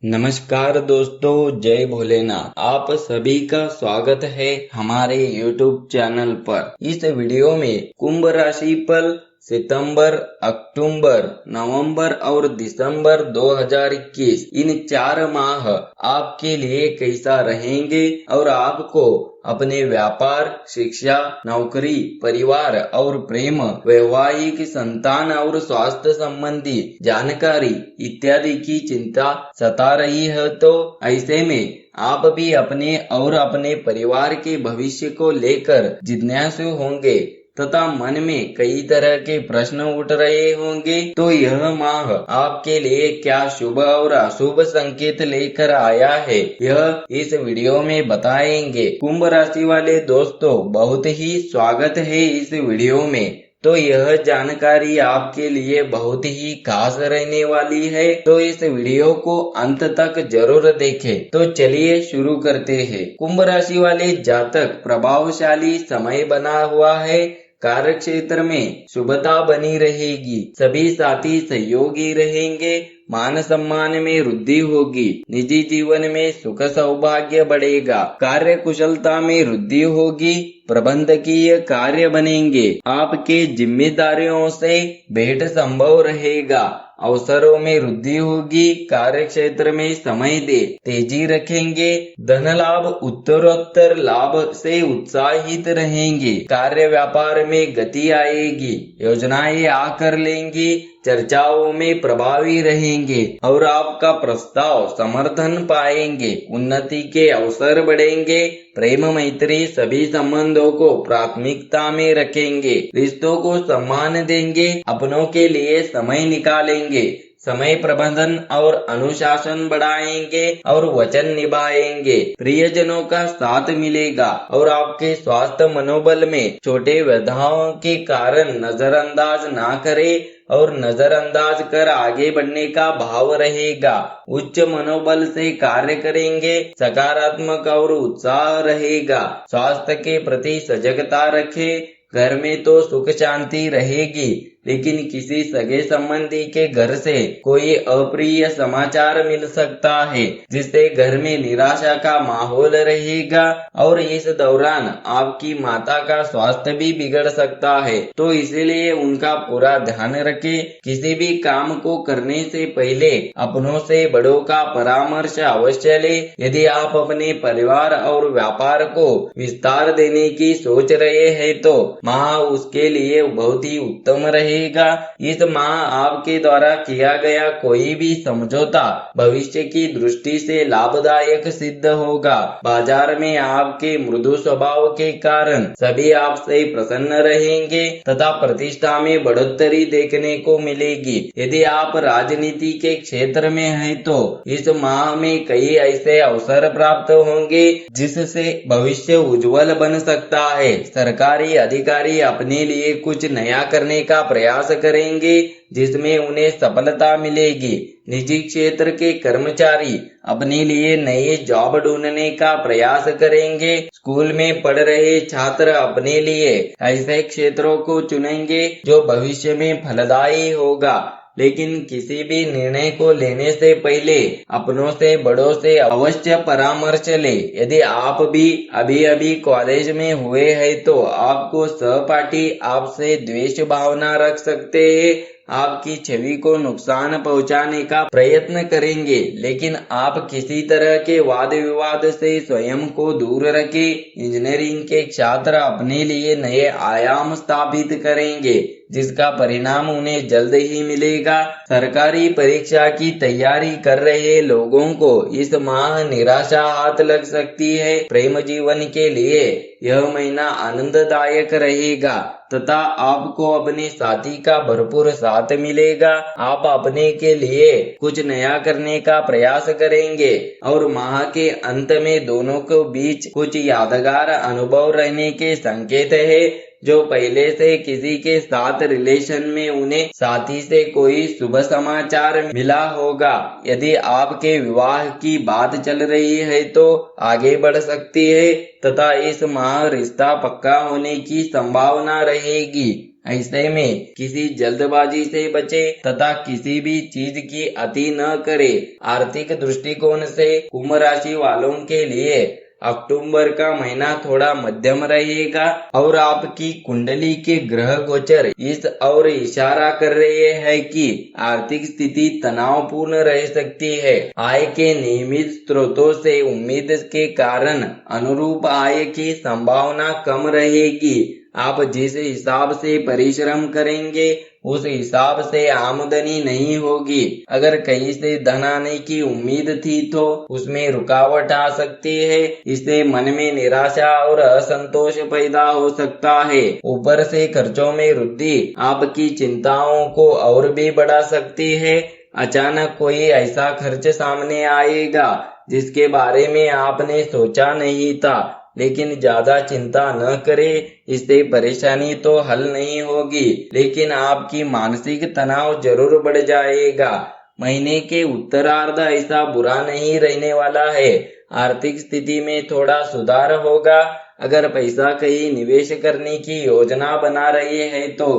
नमस्कार दोस्तों, जय भोलेनाथ। आप सभी का स्वागत है हमारे YouTube चैनल पर। इस वीडियो में कुंभ राशि पर सितंबर, अक्टूबर, नवंबर और दिसंबर 2021 इन 4 माह आपके लिए कैसा रहेंगे और आपको अपने व्यापार, शिक्षा, नौकरी, परिवार और प्रेम, वैवाहिक, संतान और स्वास्थ्य संबंधी जानकारी इत्यादि की चिंता सता रही है, तो ऐसे में आप भी अपने और अपने परिवार के भविष्य को लेकर जिज्ञासु होंगे तथा मन में कई तरह के प्रश्न उठ रहे होंगे। तो यह माह आपके लिए क्या शुभ और अशुभ संकेत लेकर आया है, यह इस वीडियो में बताएंगे। कुंभ राशि वाले दोस्तों, बहुत ही स्वागत है इस वीडियो में। तो यह जानकारी आपके लिए बहुत ही खास रहने वाली है, तो इस वीडियो को अंत तक जरूर देखें। तो चलिए शुरू करते हैं। कुंभ राशि वाले जातक, प्रभावशाली समय बना हुआ है। कार्य क्षेत्र में शुभता बनी रहेगी। सभी साथी सहयोगी रहेंगे। मान सम्मान में वृद्धि होगी। निजी जीवन में सुख सौभाग्य बढ़ेगा। कार्य कुशलता में वृद्धि होगी। प्रबंधकीय कार्य बनेंगे। आपके जिम्मेदारियों से भेंट संभव रहेगा। अवसरों में वृद्धि होगी। कार्य क्षेत्र में समय दे तेजी रखेंगे। धन लाभ, उत्तरोत्तर लाभ से उत्साहित रहेंगे। कार्य व्यापार में गति आएगी। योजनाएं आकर लेंगी। चर्चाओं में प्रभावी रहेंगे और आपका प्रस्ताव समर्थन पाएंगे। उन्नति के अवसर बढ़ेंगे। प्रेम मैत्री सभी संबंधों को प्राथमिकता में रखेंगे। रिश्तों को सम्मान देंगे। अपनों के लिए समय निकालेंगे। समय प्रबंधन और अनुशासन बढ़ाएंगे और वचन निभाएंगे। प्रियजनों का साथ मिलेगा और आपके स्वास्थ्य मनोबल में छोटे बाधाओं के कारण नजरअंदाज ना करें और नजरअंदाज कर आगे बढ़ने का भाव रहेगा। उच्च मनोबल से कार्य करेंगे। सकारात्मक और उत्साह रहेगा। स्वास्थ्य के प्रति सजगता रखें। घर में तो सुख शांति रहेगी, लेकिन किसी सगे संबंधी के घर से कोई अप्रिय समाचार मिल सकता है, जिससे घर में निराशा का माहौल रहेगा और इस दौरान आपकी माता का स्वास्थ्य भी बिगड़ सकता है, तो इसलिए उनका पूरा ध्यान रखें। किसी भी काम को करने से पहले अपनों से बड़ों का परामर्श अवश्य ले। यदि आप अपने परिवार और व्यापार को विस्तार देने की सोच रहे हैं तो माह उसके लिए बहुत ही उत्तम रहेगा। इस माह आपके द्वारा किया गया कोई भी समझौता भविष्य की दृष्टि से लाभदायक सिद्ध होगा। बाजार में आपके मृदु स्वभाव के कारण सभी आपसे प्रसन्न रहेंगे तथा प्रतिष्ठा में बढ़ोतरी देखने को मिलेगी। यदि आप राजनीति के क्षेत्र में हैं तो इस माह में कई ऐसे अवसर प्राप्त होंगे जिससे भविष्य उज्जवल बन सकता है। सरकारी अधिकारी अपने लिए कुछ नया करने का प्रयास करेंगे जिसमें उन्हें सफलता मिलेगी। निजी क्षेत्र के कर्मचारी अपने लिए नए जॉब ढूंढने का प्रयास करेंगे। स्कूल में पढ़ रहे छात्र अपने लिए ऐसे क्षेत्रों को चुनेंगे जो भविष्य में फलदायी होगा, लेकिन किसी भी निर्णय को लेने से पहले अपनों से बड़ों से अवश्य परामर्श ले। यदि आप भी अभी अभी कॉलेज में हुए हैं तो आपको सहपाठी आपसे द्वेष भावना रख सकते हैं, आपकी छवि को नुकसान पहुंचाने का प्रयत्न करेंगे, लेकिन आप किसी तरह के वाद विवाद से स्वयं को दूर रखें। इंजीनियरिंग के छात्र अपने लिए नए आयाम स्थापित करेंगे जिसका परिणाम उन्हें जल्द ही मिलेगा। सरकारी परीक्षा की तैयारी कर रहे लोगों को इस माह निराशा हाथ लग सकती है। प्रेम जीवन के लिए यह महीना आनंददायक रहेगा तथा आपको अपने साथी का भरपूर साथ मिलेगा। आप अपने के लिए कुछ नया करने का प्रयास करेंगे और माह के अंत में दोनों के बीच कुछ यादगार अनुभव रहने के संकेत है। जो पहले से किसी के साथ रिलेशन में उन्हें साथी से कोई शुभ समाचार मिला होगा। यदि आपके विवाह की बात चल रही है तो आगे बढ़ सकती है तथा इस माह रिश्ता पक्का होने की संभावना रहेगी। ऐसे में किसी जल्दबाजी से बचे तथा किसी भी चीज की अति न करे। आर्थिक दृष्टिकोण से कुंभ राशि वालों के लिए अक्टूबर का महीना थोड़ा मध्यम रहेगा और आपकी कुंडली के ग्रह गोचर इस और इशारा कर रहे हैं कि आर्थिक स्थिति तनावपूर्ण रह सकती है। आय के नियमित स्रोतों से उम्मीद के कारण अनुरूप आय की संभावना कम रहेगी। आप जिस हिसाब से परिश्रम करेंगे उस हिसाब से आमदनी नहीं होगी। अगर कहीं से धन आने की उम्मीद थी तो उसमें रुकावट आ सकती है। इससे मन में निराशा और असंतोष पैदा हो सकता है। ऊपर से खर्चों में वृद्धि आपकी चिंताओं को और भी बढ़ा सकती है। अचानक कोई ऐसा खर्च सामने आएगा जिसके बारे में आपने सोचा नहीं था, लेकिन ज्यादा चिंता न करें, इससे परेशानी तो हल नहीं होगी लेकिन आपकी मानसिक तनाव जरूर बढ़ जाएगा। महीने के उत्तरार्ध ऐसा बुरा नहीं रहने वाला है। आर्थिक स्थिति में थोड़ा सुधार होगा। अगर पैसा कहीं निवेश करने की योजना बना रहे हैं तो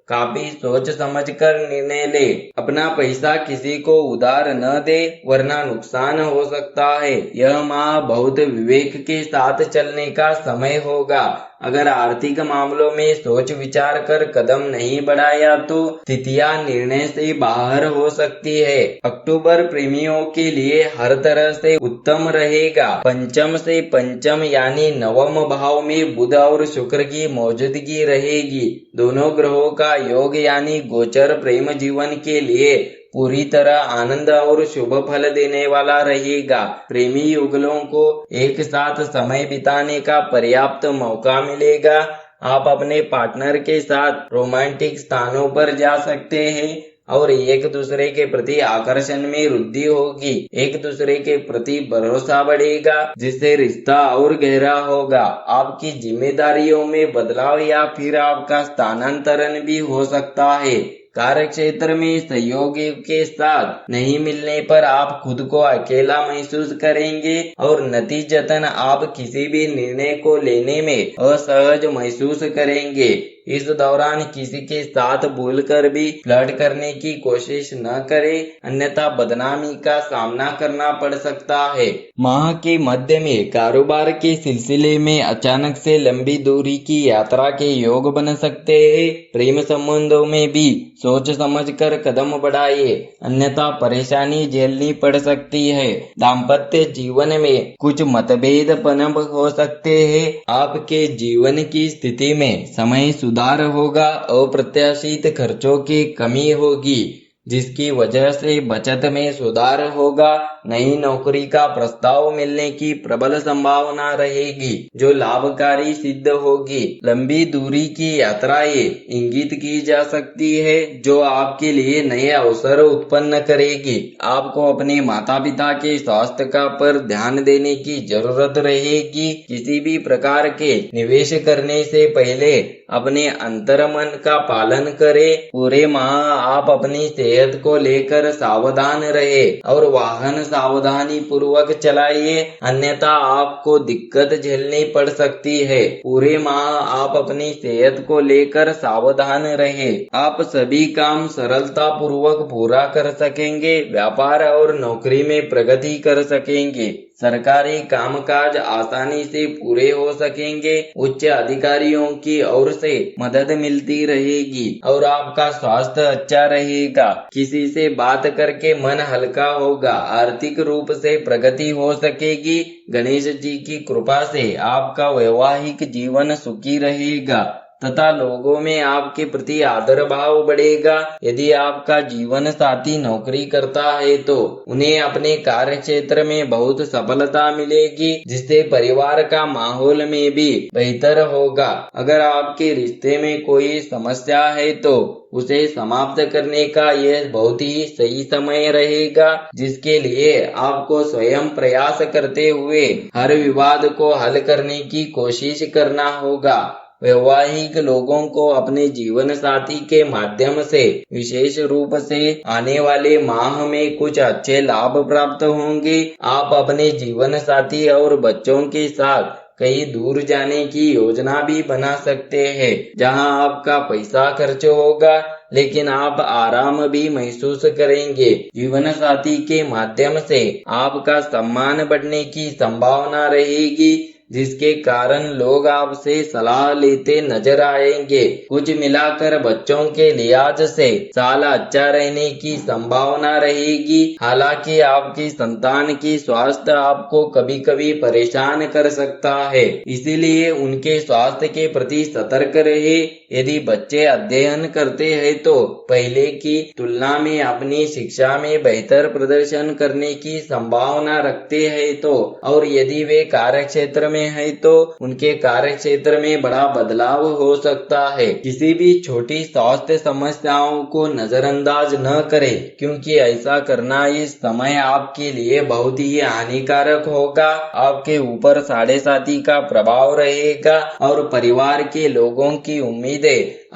काफी सोच समझकर निर्णय ले। अपना पैसा किसी को उधार न दे वरना नुकसान हो सकता है। यह माह बहुत विवेक के साथ चलने का समय होगा। अगर आर्थिक मामलों में सोच विचार कर कदम नहीं बढ़ाया तो स्थितियां निर्णय से बाहर हो सकती है। अक्टूबर प्रेमियों के लिए हर तरह से उत्तम रहेगा। पंचम से पंचम यानी नवम भाव में बुध और शुक्र की मौजूदगी रहेगी। दोनों ग्रहों का योग यानी गोचर प्रेम जीवन के लिए पूरी तरह आनंद और शुभ फल देने वाला रहेगा। प्रेमी युगलों को एक साथ समय बिताने का पर्याप्त मौका मिलेगा। आप अपने पार्टनर के साथ रोमांटिक स्थानों पर जा सकते हैं और एक दूसरे के प्रति आकर्षण में वृद्धि होगी। एक दूसरे के प्रति भरोसा बढ़ेगा जिससे रिश्ता और गहरा होगा। आपकी जिम्मेदारियों में बदलाव या फिर आपका स्थानांतरण भी हो सकता है। कार्य क्षेत्र में सहयोगी के साथ नहीं मिलने पर आप खुद को अकेला महसूस करेंगे और नतीजतन आप किसी भी निर्णय को लेने में असहज महसूस करेंगे। इस दौरान किसी के साथ भूलकर भी फ्लर्ट करने की कोशिश न करें, अन्यथा बदनामी का सामना करना पड़ सकता है। माह के मध्य में कारोबार के सिलसिले में अचानक से लंबी दूरी की यात्रा के योग बन सकते हैं। प्रेम संबंधों में भी सोच समझकर कदम बढ़ाइए, अन्यथा परेशानी झेलनी पड़ सकती है। दाम्पत्य जीवन में कुछ मतभेद पनप हो सकते हैं। आपके जीवन की स्थिति में समय सुधार होगा। अप्रत्याशित खर्चों की कमी होगी जिसकी वजह से बचत में सुधार होगा। नई नौकरी का प्रस्ताव मिलने की प्रबल संभावना रहेगी जो लाभकारी सिद्ध होगी। लंबी दूरी की यात्राएं इंगित की जा सकती है जो आपके लिए नए अवसर उत्पन्न करेगी। आपको अपने माता पिता के स्वास्थ्य का पर ध्यान देने की जरूरत रहेगी। किसी भी प्रकार के निवेश करने से पहले अपने अंतर्मन का पालन करें। पूरे माह आप अपनी सेहत को लेकर सावधान रहे और वाहन सावधानी पूर्वक चलाइए, अन्यथा आपको दिक्कत झेलनी पड़ सकती है। पूरे माह आप अपनी सेहत को लेकर सावधान रहे। आप सभी काम सरलता पूर्वक पूरा कर सकेंगे। व्यापार और नौकरी में प्रगति कर सकेंगे। सरकारी कामकाज आसानी से पूरे हो सकेंगे। उच्च अधिकारियों की ओर से मदद मिलती रहेगी और आपका स्वास्थ्य अच्छा रहेगा। किसी से बात करके मन हल्का होगा। आर्थिक रूप से प्रगति हो सकेगी। गणेश जी की कृपा से आपका वैवाहिक जीवन सुखी रहेगा तथा लोगों में आपके प्रति आदर भाव बढ़ेगा। यदि आपका जीवन साथी नौकरी करता है तो उन्हें अपने कार्य क्षेत्र में बहुत सफलता मिलेगी जिससे परिवार का माहौल में भी बेहतर होगा। अगर आपके रिश्ते में कोई समस्या है तो उसे समाप्त करने का यह बहुत ही सही समय रहेगा, जिसके लिए आपको स्वयं प्रयास करते हुए हर विवाद को हल करने की कोशिश करना होगा। वैवाहिक लोगों को अपने जीवन साथी के माध्यम से विशेष रूप से आने वाले माह में कुछ अच्छे लाभ प्राप्त होंगे। आप अपने जीवन साथी और बच्चों के साथ कहीं दूर जाने की योजना भी बना सकते हैं, जहां आपका पैसा खर्च होगा लेकिन आप आराम भी महसूस करेंगे। जीवन साथी के माध्यम से आपका सम्मान बढ़ने की संभावना रहेगी, जिसके कारण लोग आपसे सलाह लेते नजर आएंगे। कुछ मिलाकर बच्चों के लिहाज से साल अच्छा रहने की संभावना रहेगी। हालांकि आपकी संतान की स्वास्थ्य आपको कभी कभी परेशान कर सकता है, इसीलिए उनके स्वास्थ्य के प्रति सतर्क रहे। यदि बच्चे अध्ययन करते हैं तो पहले की तुलना में अपनी शिक्षा में बेहतर प्रदर्शन करने की संभावना रखते हैं तो, और यदि वे कार्य क्षेत्र में है तो उनके कार्य क्षेत्र में बड़ा बदलाव हो सकता है। किसी भी छोटी स्वास्थ्य समस्याओं को नजरअंदाज न करें, क्योंकि ऐसा करना इस समय आपके लिए बहुत ही हानिकारक होगा। आपके ऊपर साढ़े साथी का प्रभाव रहेगा और परिवार के लोगों की उम्मीदें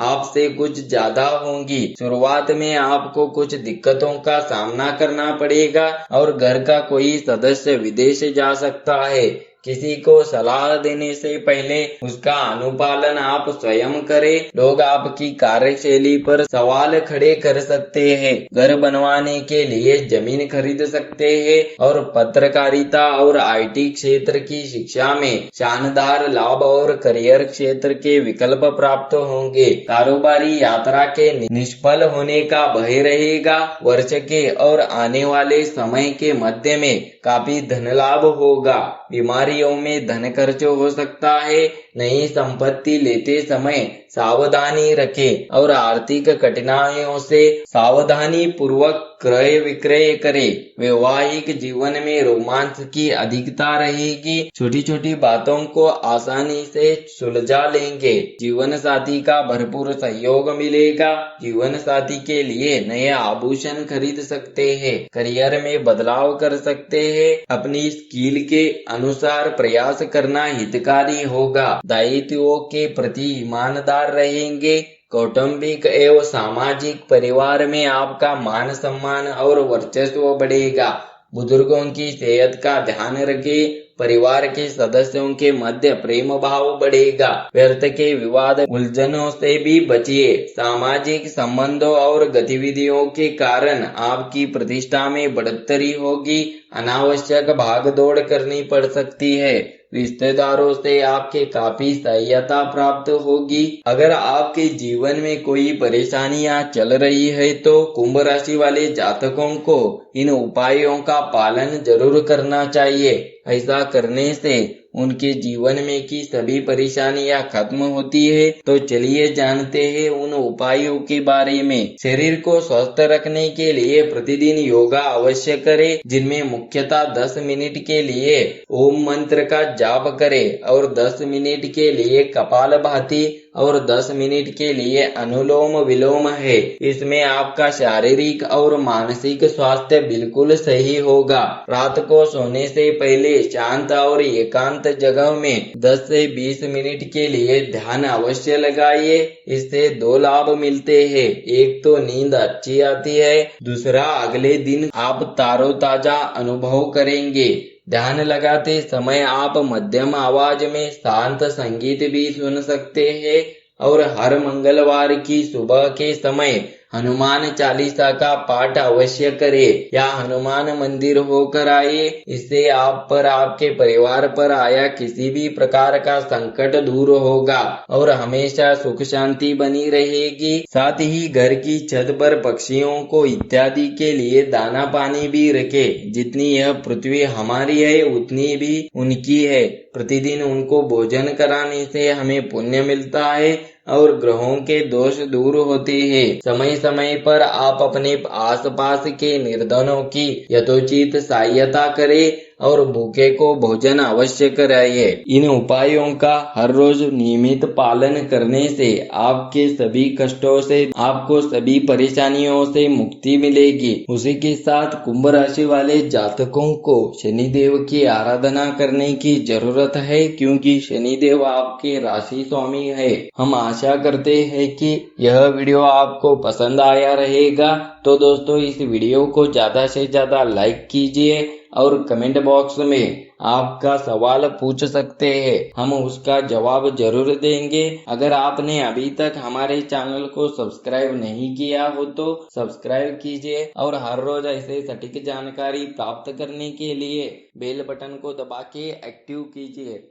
आपसे कुछ ज्यादा होंगी। शुरुआत में आपको कुछ दिक्कतों का सामना करना पड़ेगा और घर का कोई सदस्य विदेश जा सकता है। किसी को सलाह देने से पहले उसका अनुपालन आप स्वयं करें। लोग आपकी कार्यशैली पर सवाल खड़े कर सकते हैं। घर बनवाने के लिए जमीन खरीद सकते हैं और पत्रकारिता और IT क्षेत्र की शिक्षा में शानदार लाभ और करियर क्षेत्र के विकल्प प्राप्त होंगे। कारोबारी यात्रा के निष्फल होने का भय रहेगा। वर्ष के और आने वाले समय के मध्य में काफी धन लाभ होगा। बीमारियों में धन खर्च हो सकता है। नई संपत्ति लेते समय सावधानी रखें और आर्थिक कठिनाइयों से सावधानी पूर्वक क्रय विक्रय करें। वैवाहिक जीवन में रोमांच की अधिकता रहेगी। छोटी छोटी बातों को आसानी से सुलझा लेंगे। जीवन साथी का भरपूर सहयोग मिलेगा। जीवन साथी के लिए नए आभूषण खरीद सकते हैं। करियर में बदलाव कर सकते हैं। अपनी स्किल के अनुसार प्रयास करना हितकारी होगा। दायित्वों के प्रति ईमानदार रहेंगे। कौटुंबिक एवं सामाजिक परिवार में आपका मान सम्मान और वर्चस्व बढ़ेगा। बुजुर्गों की सेहत का ध्यान रखें। परिवार के सदस्यों के मध्य प्रेम भाव बढ़ेगा। व्यर्थ के विवाद उलझनों से भी बचिए। सामाजिक संबंधों और गतिविधियों के कारण आपकी प्रतिष्ठा में बढ़ोतरी होगी। अनावश्यक भागदौड़ करनी पड़ सकती है। रिश्तेदारों से आपके काफी सहायता प्राप्त होगी। अगर आपके जीवन में कोई परेशानियां चल रही है तो कुंभ राशि वाले जातकों को इन उपायों का पालन जरूर करना चाहिए। ऐसा करने से उनके जीवन में की सभी परेशानियां खत्म होती है। तो चलिए जानते हैं उन उपायों के बारे में। शरीर को स्वस्थ रखने के लिए प्रतिदिन योगा अवश्य करें, जिनमें मुख्यतः 10 मिनट के लिए ओम मंत्र का जाप करें और 10 मिनट के लिए कपालभाति और 10 मिनट के लिए अनुलोम विलोम है। इसमें आपका शारीरिक और मानसिक स्वास्थ्य बिल्कुल सही होगा। रात को सोने से पहले शांत और एकांत जगह में 10 से 20 मिनट के लिए ध्यान अवश्य लगाइए। इससे 2 लाभ मिलते हैं। एक तो नींद अच्छी आती है, दूसरा अगले दिन आप तारोताजा अनुभव करेंगे। ध्यान लगाते समय आप मध्यम आवाज में शांत संगीत भी सुन सकते हैं और हर मंगलवार की सुबह के समय हनुमान चालीसा का पाठ अवश्य करें या हनुमान मंदिर होकर आए। इससे आप पर आपके परिवार पर आया किसी भी प्रकार का संकट दूर होगा और हमेशा सुख शांति बनी रहेगी। साथ ही घर की छत पर पक्षियों को इत्यादि के लिए दाना पानी भी रखें। जितनी यह पृथ्वी हमारी है उतनी भी उनकी है। प्रतिदिन उनको भोजन कराने से हमें पुण्य मिलता है और ग्रहों के दोष दूर होते हैं। समय समय पर आप अपने आसपास के निर्धनों की यथोचित सहायता करें और भूखे को भोजन अवश्य कराइए। इन उपायों का हर रोज नियमित पालन करने से आपके सभी कष्टों से, आपको सभी परेशानियों से मुक्ति मिलेगी। उसी के साथ कुंभ राशि वाले जातकों को शनिदेव की आराधना करने की जरूरत है, क्योंकि शनिदेव आपके राशि स्वामी है। हम आशा करते हैं कि यह वीडियो आपको पसंद आया रहेगा। तो दोस्तों, इस वीडियो को ज्यादा से ज्यादा लाइक कीजिए और कमेंट बॉक्स में आपका सवाल पूछ सकते हैं, हम उसका जवाब जरूर देंगे। अगर आपने अभी तक हमारे चैनल को सब्सक्राइब नहीं किया हो तो सब्सक्राइब कीजिए और हर रोज ऐसे सटीक जानकारी प्राप्त करने के लिए बेल बटन को दबा के एक्टिव कीजिए।